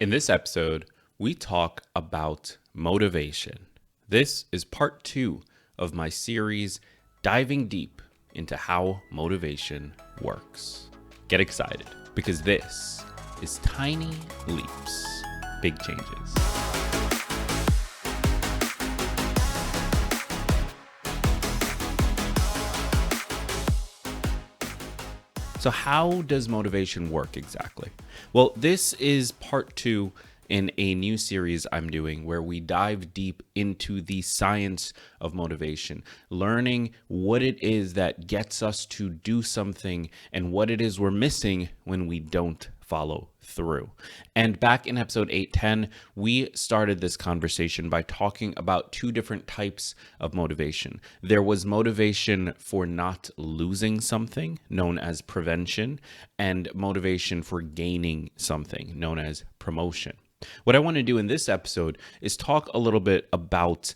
In this episode, we talk about motivation. This is part 2 of my series diving deep into how motivation works. Get excited because this is Tiny Leaps, Big Changes. So how does motivation work exactly? Well, this is part 2 in a new series I'm doing where we dive deep into the science of motivation, learning what it is that gets us to do something and what it is we're missing when we don't follow through. And back in episode 810, we started this conversation by talking about 2 different types of motivation. There was motivation for not losing something, known as prevention, and motivation for gaining something, known as promotion. What I want to do in this episode is talk a little bit about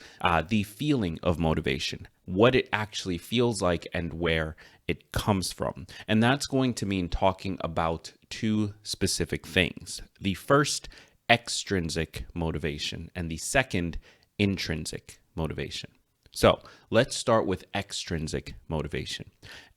the feeling of motivation, what it actually feels like and where it comes from. And that's going to mean talking about 2 specific things. The first, extrinsic motivation, and the second, intrinsic motivation. So let's start with extrinsic motivation.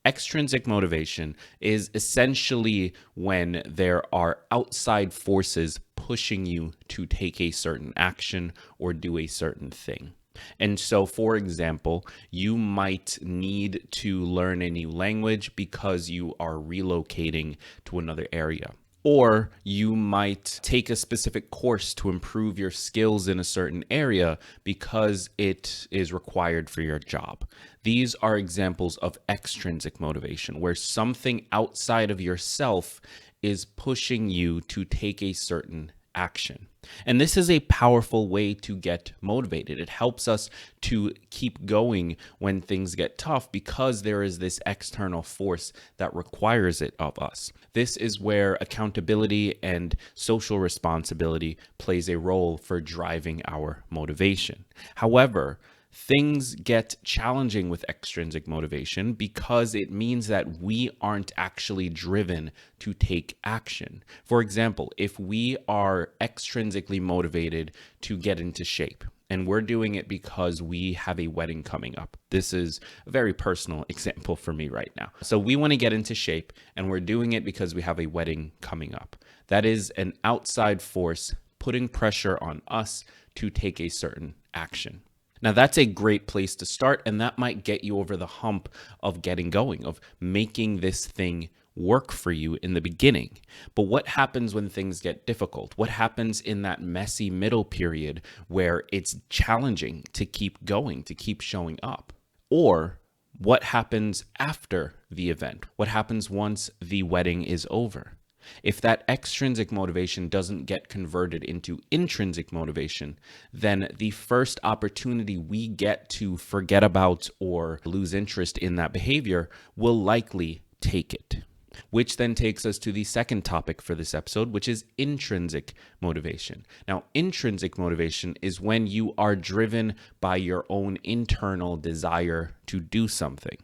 Extrinsic motivation is essentially when there are outside forces pushing you to take a certain action or do a certain thing. And so, for example, you might need to learn a new language because you are relocating to another area. Or you might take a specific course to improve your skills in a certain area because it is required for your job. These are examples of extrinsic motivation, where something outside of yourself is pushing you to take a certain action. And this is a powerful way to get motivated. It helps us to keep going when things get tough because there is this external force that requires it of us. This is where accountability and social responsibility plays a role for driving our motivation. However, things get challenging with extrinsic motivation because it means that we aren't actually driven to take action. For example, if we are extrinsically motivated to get into shape, and we're doing it because we have a wedding coming up. This is a very personal example for me right now. So we want to get into shape, and we're doing it because we have a wedding coming up. That is an outside force putting pressure on us to take a certain action. Now, that's a great place to start, and that might get you over the hump of getting going, of making this thing work for you in the beginning. But what happens when things get difficult? What happens in that messy middle period where it's challenging to keep going, to keep showing up? Or what happens after the event? What happens once the wedding is over? If that extrinsic motivation doesn't get converted into intrinsic motivation, then the first opportunity we get to forget about or lose interest in that behavior will likely take it. Which then takes us to the second topic for this episode, which is intrinsic motivation. Now, intrinsic motivation is when you are driven by your own internal desire to do something.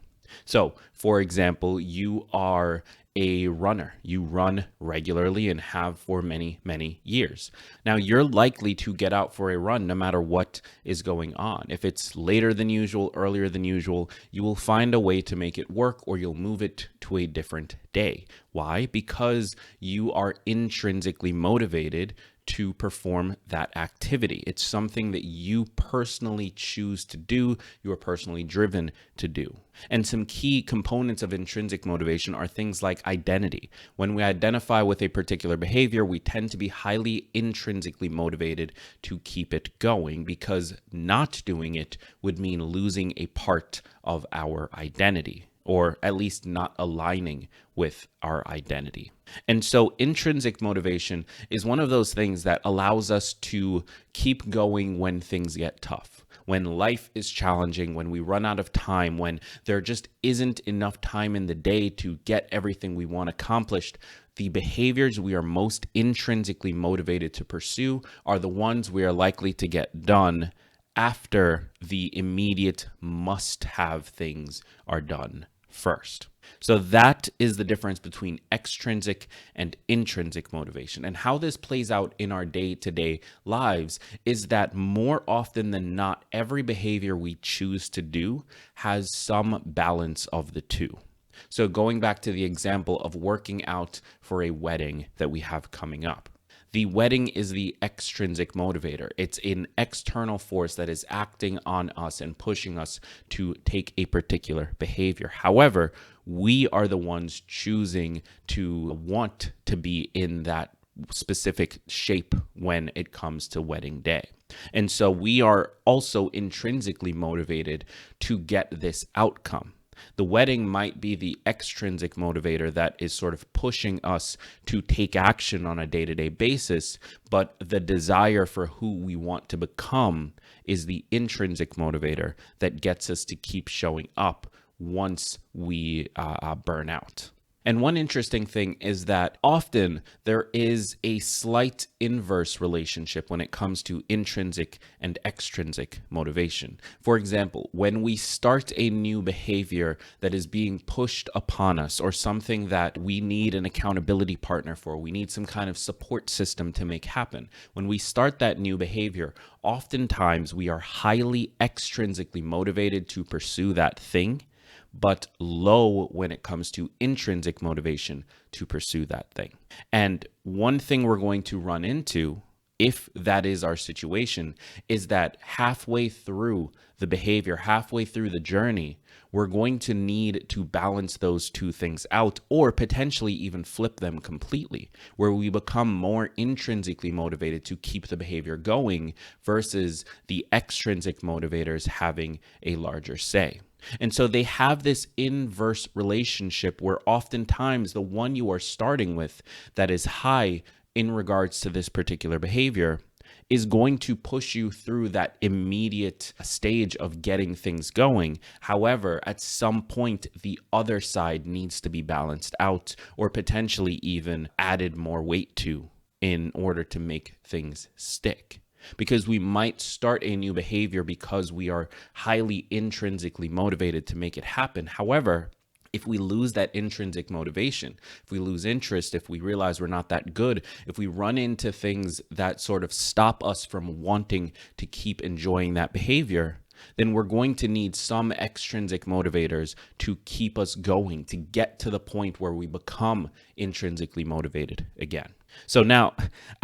So, for example, you are a runner. You run regularly and have for many, many years. Now, you're likely to get out for a run no matter what is going on. If it's later than usual, earlier than usual, you will find a way to make it work or you'll move it to a different day. Why? Because you are intrinsically motivated to perform that activity. It's something that you personally choose to do, you are personally driven to do. And some key components of intrinsic motivation are things like identity. When we identify with a particular behavior, we tend to be highly intrinsically motivated to keep it going because not doing it would mean losing a part of our identity, or at least not aligning with our identity. And so intrinsic motivation is one of those things that allows us to keep going when things get tough, when life is challenging, when we run out of time, when there just isn't enough time in the day to get everything we want accomplished. The behaviors we are most intrinsically motivated to pursue are the ones we are likely to get done after the immediate must-have things are done first. So that is the difference between extrinsic and intrinsic motivation. And how this plays out in our day-to-day lives is that more often than not, every behavior we choose to do has some balance of the two. So going back to the example of working out for a wedding that we have coming up. The wedding is the extrinsic motivator. It's an external force that is acting on us and pushing us to take a particular behavior. However, we are the ones choosing to want to be in that specific shape when it comes to wedding day. And so we are also intrinsically motivated to get this outcome. The wedding might be the extrinsic motivator that is sort of pushing us to take action on a day-to-day basis, but the desire for who we want to become is the intrinsic motivator that gets us to keep showing up once we burn out. And one interesting thing is that often there is a slight inverse relationship when it comes to intrinsic and extrinsic motivation. For example, when we start a new behavior that is being pushed upon us, or something that we need an accountability partner for, we need some kind of support system to make happen. When we start that new behavior, oftentimes we are highly extrinsically motivated to pursue that thing, but low when it comes to intrinsic motivation to pursue that thing. And one thing we're going to run into, if that is our situation, is that halfway through the behavior, halfway through the journey, we're going to need to balance those two things out, or potentially even flip them completely, where we become more intrinsically motivated to keep the behavior going versus the extrinsic motivators having a larger say. And so they have this inverse relationship where oftentimes the one you are starting with that is high in regards to this particular behavior is going to push you through that immediate stage of getting things going. However, at some point, the other side needs to be balanced out, or potentially even added more weight to, in order to make things stick. Because we might start a new behavior because we are highly intrinsically motivated to make it happen. However, if we lose that intrinsic motivation, if we lose interest, if we realize we're not that good, if we run into things that sort of stop us from wanting to keep enjoying that behavior, then we're going to need some extrinsic motivators to keep us going, to get to the point where we become intrinsically motivated again. So now,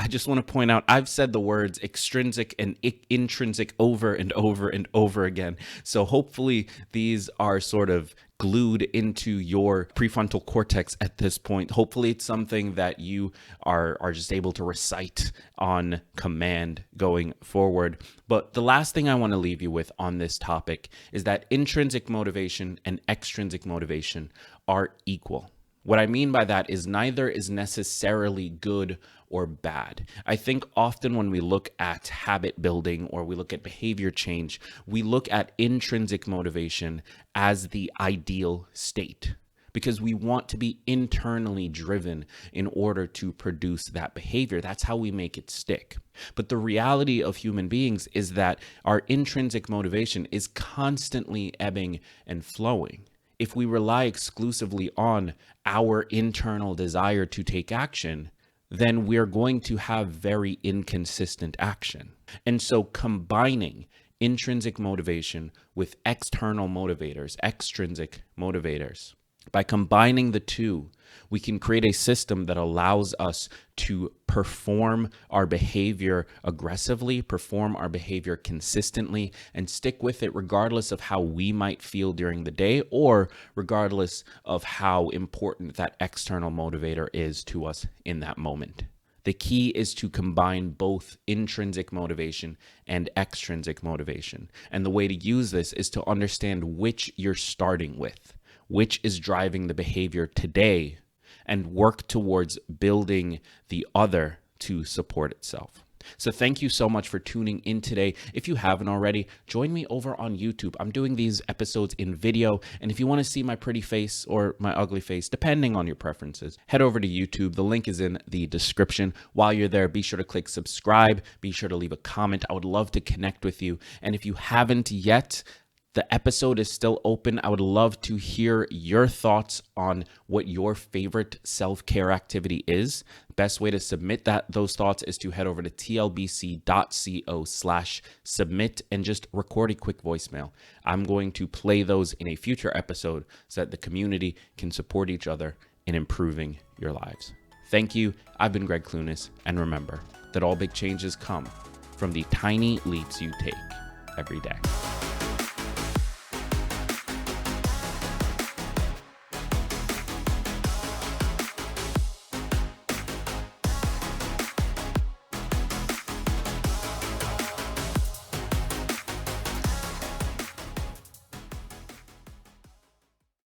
I just want to point out, I've said the words extrinsic and intrinsic over and over and over again. So hopefully these are sort of glued into your prefrontal cortex at this point. Hopefully it's something that you are just able to recite on command going forward. But the last thing I want to leave you with on this topic is that intrinsic motivation and extrinsic motivation are equal. What I mean by that is neither is necessarily good or bad. I think often when we look at habit building or we look at behavior change, we look at intrinsic motivation as the ideal state, because we want to be internally driven in order to produce that behavior. That's how we make it stick. But the reality of human beings is that our intrinsic motivation is constantly ebbing and flowing. If we rely exclusively on our internal desire to take action, then we're going to have very inconsistent action. And so combining intrinsic motivation with external motivators, extrinsic motivators, by combining the two, we can create a system that allows us to perform our behavior aggressively, perform our behavior consistently, and stick with it regardless of how we might feel during the day, or regardless of how important that external motivator is to us in that moment. The key is to combine both intrinsic motivation and extrinsic motivation. And the way to use this is to understand which you're starting with, which is driving the behavior today, and work towards building the other to support itself. So thank you so much for tuning in today. If you haven't already, join me over on YouTube. I'm doing these episodes in video, and if you want to see my pretty face or my ugly face, depending on your preferences, head over to YouTube. The link is in the description. While you're there, be sure to click subscribe. Be sure to leave a comment. I would love to connect with you. And if you haven't yet, The episode is still open. I would love to hear your thoughts on what your favorite self-care activity is. Best way to submit those thoughts is to head over to tlbc.co/submit and just record a quick voicemail. I'm going to play those in a future episode so that the community can support each other in improving your lives. Thank you. I've been Greg Clunis, and remember that all big changes come from the tiny leaps you take every day.